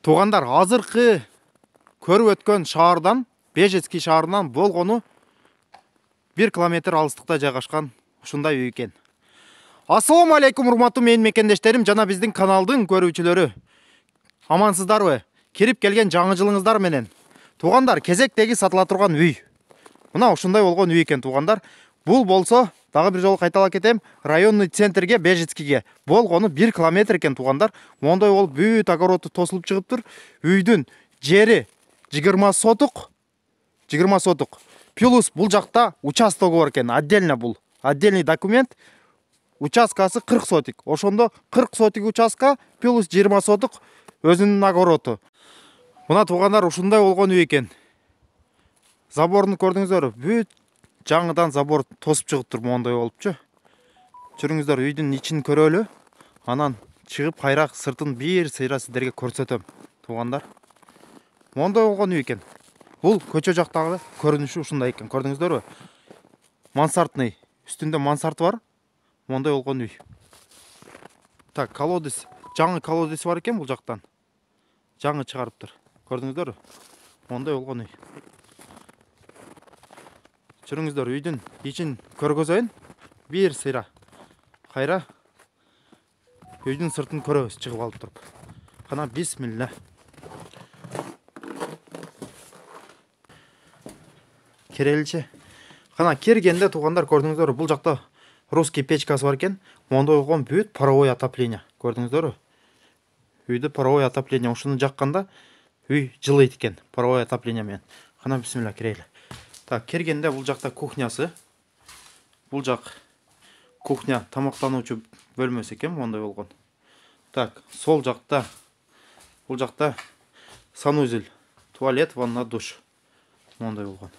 Туғандар, азыркы көрүп өткөн шаардан, Бежецкий шаарынан болгону 1 километр алыстыкта жайгашкан ушундай үй экен. Ассаламу алейкум, урматтуу менин мекендештерим жана биздин каналдын көрүүчүлөрү. Амансыздарбы? Кирип келген жаңы жылыңыздар менен. Туғандар, кезектеги сатыла турган үй. Мына ушундай болгон үй экен туғандар. Бул болсо, дагы бир жолу кайталап кетем, районный центрге, Бежецкийге болгону 1 километр экен туғандар. Мондой болуп бүт огороду тосулуп чыгыптыр. Үйдүн жери 20 сотук. 20 сотук. Плюс бул жакта участогу бар экен, отдельно бул. Отдельный документ. Участкасы 40 сотик. Ошондо 40 сотик участка плюс 20 сотук өзүнүн огороду. Мына туғандар, ушундай болгон үй экен. Заборун көрдүңүздөр, бүт жаңыдан забор тосуп чыгыптыр мондой болупчу. Жүрүңүздөр, үйдүн ичин көрөлү. Анан чыгып кайра сыртын бир сыйра сиздерге көрсөтөм. Туғандар, мондой болгон үй экен. Бул көчө жактагы көрүнүшү ушундай экен, көрдүңүздөрбү? Мансартный, үстүндө мансарты бар. Мондой болгон үй. Так, колодец, жаңы колодец бар экен бул жактан. Жаңы чыгарыптыр. Көрдүңүздөрбү? Мондой болгон үй. Жүрүңүздөр, үйдүн ичин көргөзөйүн. Бир сыйра кайра үйдүн сыртын көрөбүз чыгып алып туруп. Кана бисмилла. Кереличи. Кана киргенде туғандар, көрдүңүздөр, бул жакта русский печкасы бар экен. Мондой болгон бүт паровой отопление. Көрдүңүздөрбү? Үйдө паровой отопление. Ушуну жакканда үй жылыйт экен паровой отопление менен. Кана бисмилла кирели. Так, киргенде бул жакта кухнясы. Бул жак кухня, тамактануучу бөлмөсү экен, мондой болгон. Так, сол жакта бул жакта санузел, туалет, ванна, душ. Мондой болгон.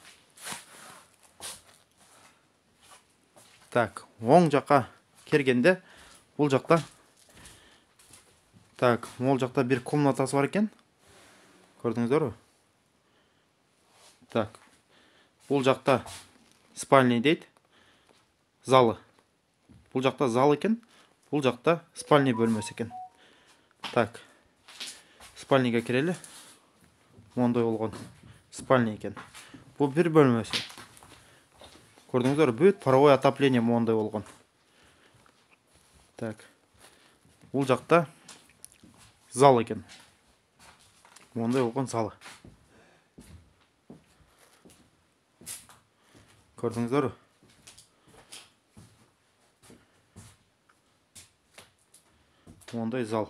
Так, оң жакка киргенде бул жакта могул жакта бир комнатасы бар экен. Көрдүңүздөрбү? Так. Бул жакта спальный дейт. Залы. Бул жакта зал экен. Бул жакта спальный бөлмөсү экен. Так. Спальныйга кирели. Мондой болгон спальный экен. Бул бир бөлмөсү. Көрдүңүздөр, бүт паровой отопление мондой болгон. Так. Бул жакта зал экен. Мондой болгон залы. Көрдүңүздөр? Мондой зал.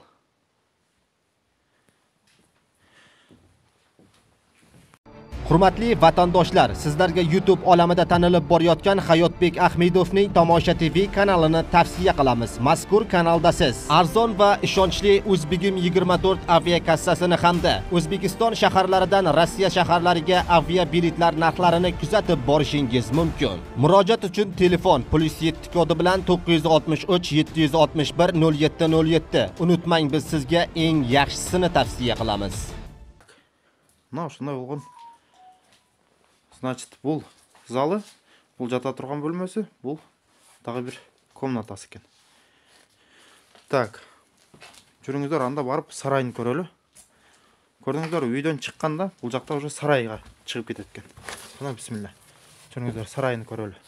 Hurmatli vatandoshlar, sizlarga YouTube olamida tanilib borayotgan Hayotbek Ahmedovning Tomosha TV kanalini tavsiya qilamiz. Mazkur kanalda siz arzon va ishonchli O'zbegim 24 aviakassasini hamda O'zbekiston shaharlaridan Rossiya shaharlariga aviabiletlar narxlarini kuzatib borishingiz mumkin. Murojaat uchun telefon +7 kodi bilan 963 761 0707. Unutmang, biz sizga eng yaxshisini tavsiya qilamiz. Mana shunday bo'lgan. Значит, бул залы, бул жата турган бөлмөсү, бул дагы бир комнатасы экен. Так. Жүрүңүздөр, анда барып сарайын көрөлү. Көрдүңүздөр, үйдөн чыкканда бул жакта уже сарайга чыгып кетет экен. Мына бисмилла. Жүрүңүздөр, сарайын көрөлү.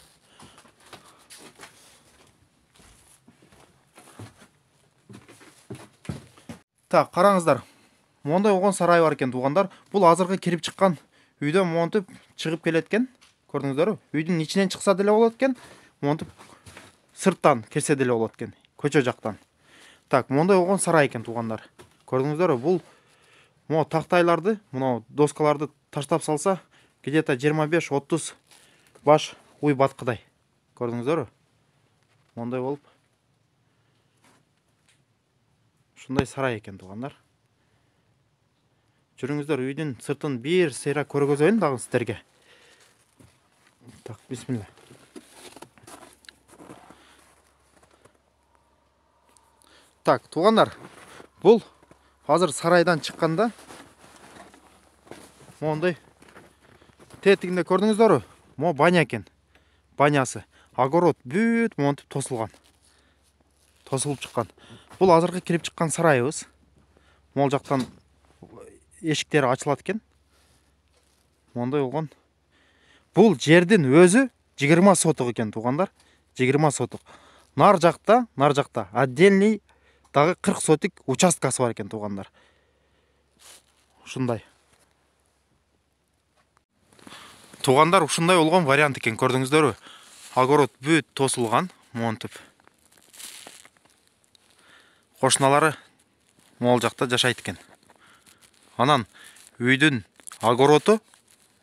Так, караңыздар. Мондой болгон сарай бар экен туғандар. Бул азыркы кирип чыккан үйдөн монтип чыгып келет экен. Көрдүңүздөрбү? Үйдүн ичинен чыкса деле болот экен. Монтип сырттан кирсе деле болот экен. Көчө жактан. Так, мондой болгон сарай экен туғандар. Көрдүңүздөрбү? Бул mo тактайларды, мына доскаларды таштап салса, где-то 25-30 баш уй баткыдай. Көрдүңүздөрбү? Мондай болуп. Ушундай сарай экен туғандар. Жүрүңүздөр, үйдүн сыртын бир сыйра көргөзөйүн дагы сиздерге. Так, бисмилла. Так, туғандар, бул азыр сарайдан чыкканда мондай тетигинде көрдүңүздөрбү? Мо баня экен. Банясы. Огород бүт монтип тосулган. Тосулуп чыккан. Бул азыркы кирип чыккан сарайыбыз. Мол жактан эшиктери ачылат экен. Мондай болгон. Бул жердин өзү 20 соток экен туугандар. 20 соток. Нар жакта отдельный дагы 40 сотик участкасы бар экен туугандар. Ушундай. Туугандар, ушундай болгон вариант экен, көрдүңүздөрбү? Огород бүт тосулган, монтип. Кошуналары могул жакта жашайт экен. Анан үйдүн огороду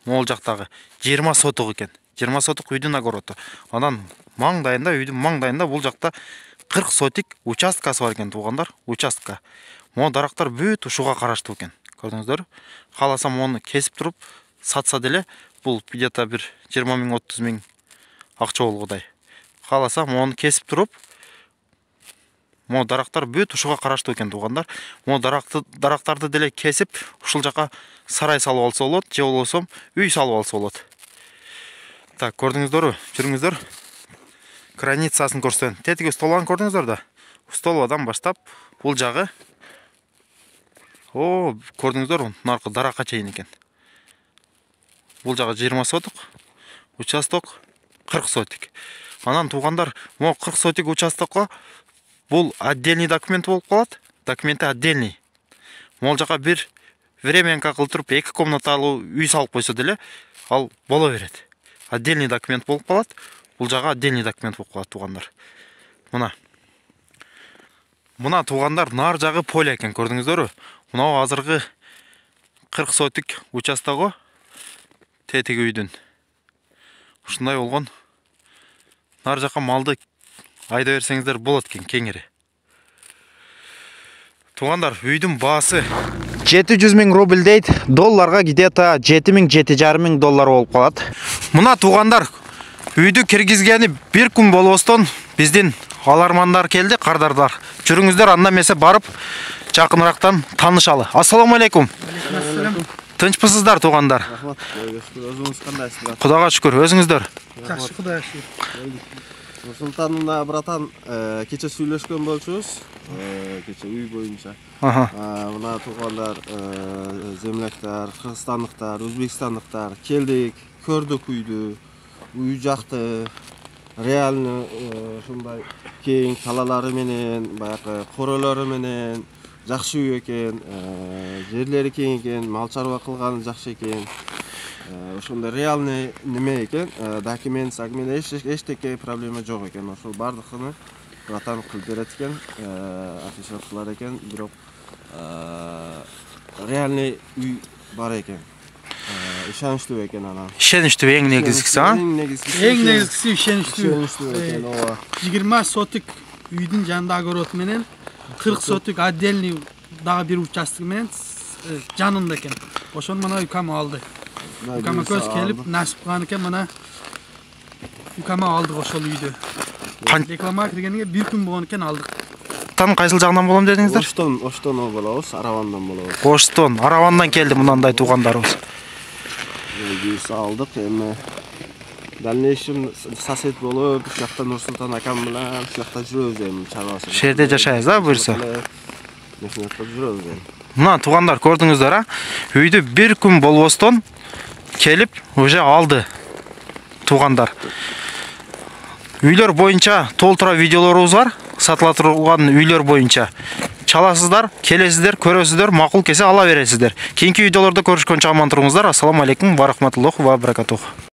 могул жактагы 20 соток экен. 20 соток үйдүн огороду. Анан маңдайында, үйдүн маңдайында бул жакта 40 сотик участкасы бар экен туугандар. Участка. Могу дарактар бүт ушуга караштуу экен. Көрдүңүздөр? Кааласам мону кесип туруп сатса деле, бул где-то бир 20 миң 30 миң акча болгодай. Кааласам мону кесип туруп, могу дарактар бүт ушуга караштуу экен туугандар. Могу дарактарды деле кесип, ушул жака сарай салып алса болот, же болбосо үй салып алса болот. Так, көрдүңүздөрбү? Жүрүңүздөр. Границасын көрсөтөм. Тетиги столдан көрдүңүздөр да. Столдан баштап бул жагы. О, көрдүңүздөр, наркы даракка чейин экен. Бул жагы 20 соток, участок 40 сотик. Анан туугандар, могу 40 сотик участокко бул отдельный документ болуп калат. Документи отдельный. Могул жака бир временка кылып туруп 2 комнаталуу үй салып койсо деле, ал боло берет. Отдельный документ болуп калат. Бул жага отдельный документ болуп калат туугандар. Мына туугандар, нар жагы поле экен, көрдүңүздөрбү? Мына азыркы 40 сотик участогу тетиги үйдүн. Ушундай болгон. Нар жака малды айда берсеңиздер болот экен, кеңири. Туугандар, үйдүн баасы 700 миң рубль дейт. Долларга где-то 7,5 миң доллар болуп калат. Мына туугандар, үйдү киргизгени бир күн болбостон биздин алармандар келди, кардардар. Жүрүңүздөр, анда эмесе барып жакынырактан таанышалы. Ассаламу алейкум. Тынчпысыздар туугандар? Рахмат. Өзүңүз кандайсыздар? Кудайга шүкүр, өзүңүздөр? Жакшы, Кудайга шүкүр. Нурсултан братан, кече сүйлөшкөн болчубуз. Кече үй боюнча. Мына туугандар, земляктар, кыргызстандыктар, өзбекстандыктар келдик, көрдүк үйдү. Үй жакты, реально ушундай кең талалары менен, баягы королору менен жакшы үй экен, жерлери кең экен, мал чарба кылганы жакшы экен. Ошондой реальный неме экен, документ, эчтеке проблема жок экен. Ошол бардыгын братан кылып берет экен, отвечать кылар экен, бирок реальный үй бар экен. Ишеничтүү экен анан. Ишеничтүү эң негизгиси, а? Эң негизгиси ишеничтүү экен, ооба. 20 сотик үйдүн жанында огород менен 40 сотик отдельный дагы бир участок менен жанында экен. Ошону мына укам алды. Укама көз келип насип кылган экен, мына укама алдык ошол үйдү. Реклама киргенге бир күн болгон экен, алдык. Оштан кайсыл жагынан болом дедиңиздер? Оштон болобуз, Аравандан болобуз. Оштон, Аравандан келди мынандай туугандарыбыз. Биз алдык, эми дальнейшем сосед болуп, ушул жакта Нурсултан акам менен ушул жакта жүрөбүз эми, чарбасы. Ушул жерде жашайбыз, а, буюрса? Мехнат кылып жүрөбүз эми. Мына туугандар, көрдүңүздөр, а? Үйдү бир күн болбостон келип уже алды туугандар. Үйлөр боюнча толтура видеолорубуз бар. Сатыла турган үйлөр боюнча. Чаласыздар, келесиздер, көрөсүздөр, макул кесе ала бересиздер. Кийинки видеолордо көрүшкөнчө аман туруңуздар. Ассаламу алейкум ва рахматуллахи ва баракатух.